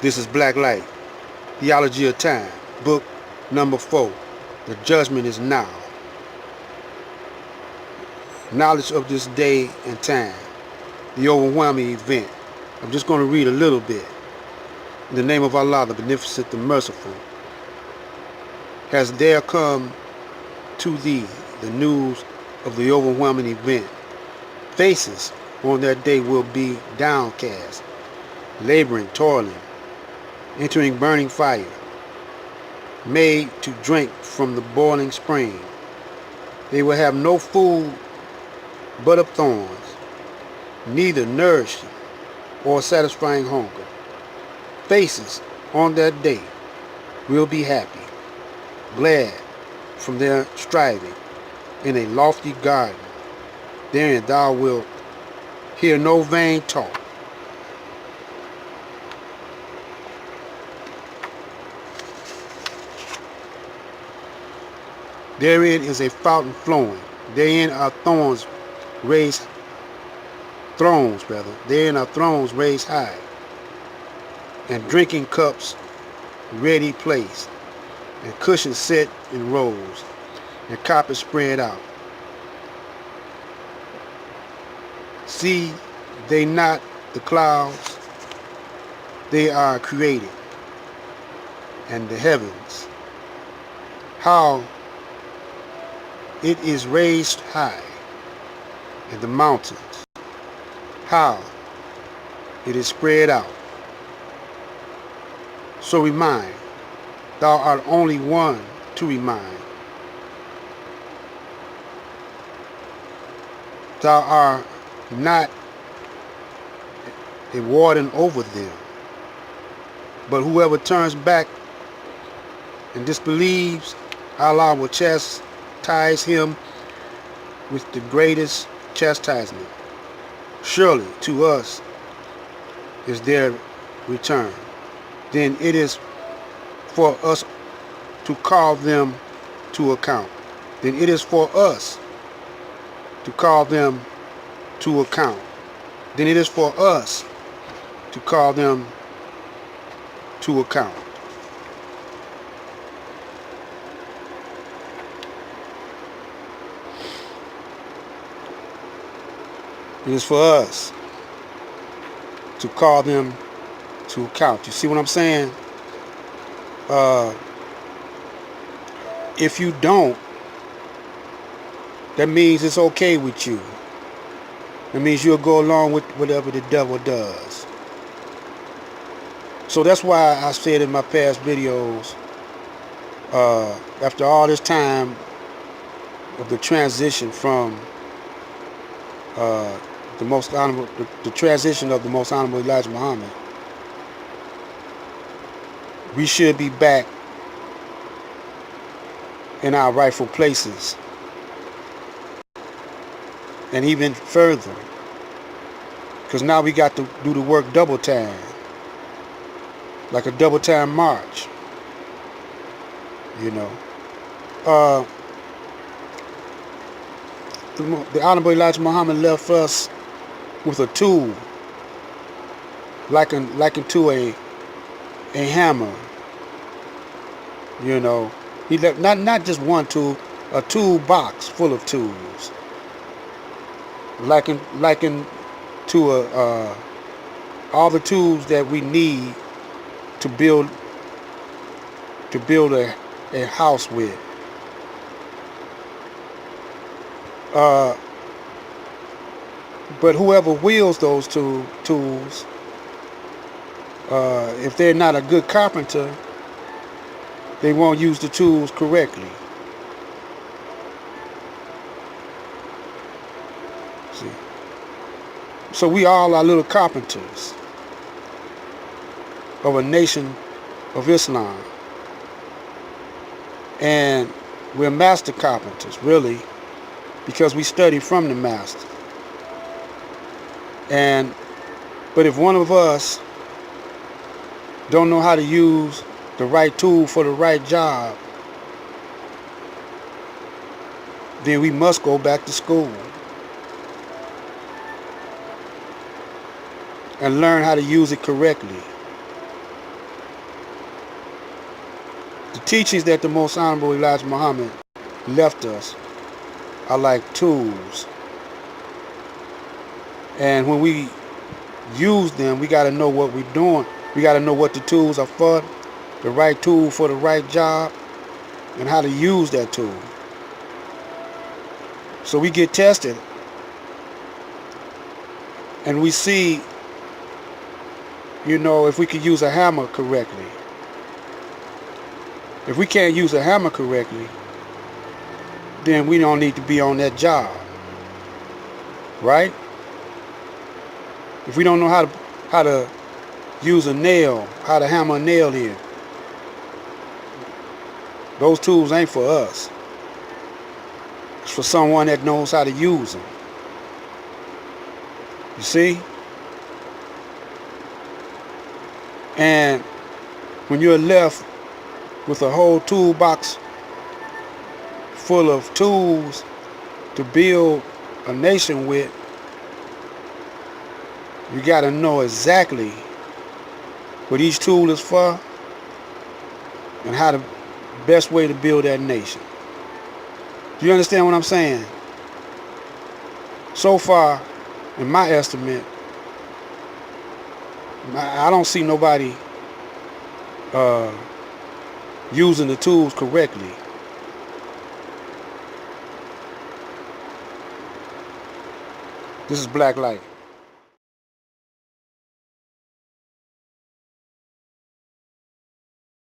This is Black Light, Theology of Time, book number 4. The judgment is now. Knowledge of this day and time. The overwhelming event. I'm just going to read a little bit. In the name of Allah, the Beneficent, the Merciful. Has there come to thee the news of the overwhelming event? Faces on that day will be downcast, laboring, toiling, entering burning fire, made to drink from the boiling spring. They will have no food but of thorns, neither nourishing or satisfying hunger. Faces on that day will be happy, glad from their striving in a lofty garden. Therein thou wilt hear no vain talk. Therein is a fountain flowing. Therein are thrones raised high, and drinking cups ready placed, and cushions set in rows, and carpets spread out. See they not the clouds? They are created, and the heavens, how it is raised high, and the mountains, how it is spread out. So remind, thou art only one to remind. Thou art not a warden over them, but whoever turns back and disbelieves, Allah will chastise him with the greatest chastisement. Surely to us is their return. Then it is for us to call them to account. Then it is for us to call them to account. Then it is for us to call them to account. It is for us to call them to account. You see what I'm saying? If you don't, that means it's okay with you. That means you'll go along with whatever the devil does. So that's why I said in my past videos, after all this time of the transition from the transition of the most honorable Elijah Muhammad, we should be back in our rightful places, and even further, because now we got to do the work double time, like a double time march, you know. The Honorable Elijah Muhammad left us with a tool, likened to a hammer. You know, he left not just one tool, a toolbox full of tools, likened to all the tools that we need to build a house with. But whoever wields those tools, if they're not a good carpenter, they won't use the tools correctly. See? So we all are little carpenters of a nation of Islam. And we're master carpenters, really, because we study from the master. But if one of us don't know how to use the right tool for the right job, then we must go back to school and learn how to use it correctly. teachings that the Most Honorable Elijah Muhammad left us are like tools. And when we use them, we got to know what we're doing. We got to know what the tools are for, the right tool for the right job, and how to use that tool. So we get tested and we see, if we could use a hammer correctly. If we can't use a hammer correctly, then we don't need to be on that job, right? If we don't know how to use a nail, how to hammer a nail in, those tools ain't for us. It's for someone that knows how to use them. You see? And when you're left with a whole toolbox full of tools to build a nation with, you got to know exactly what each tool is for and how the best way to build that nation. Do you understand what I'm saying? So far, in my estimate, I don't see nobody using the tools correctly. This is Black Light.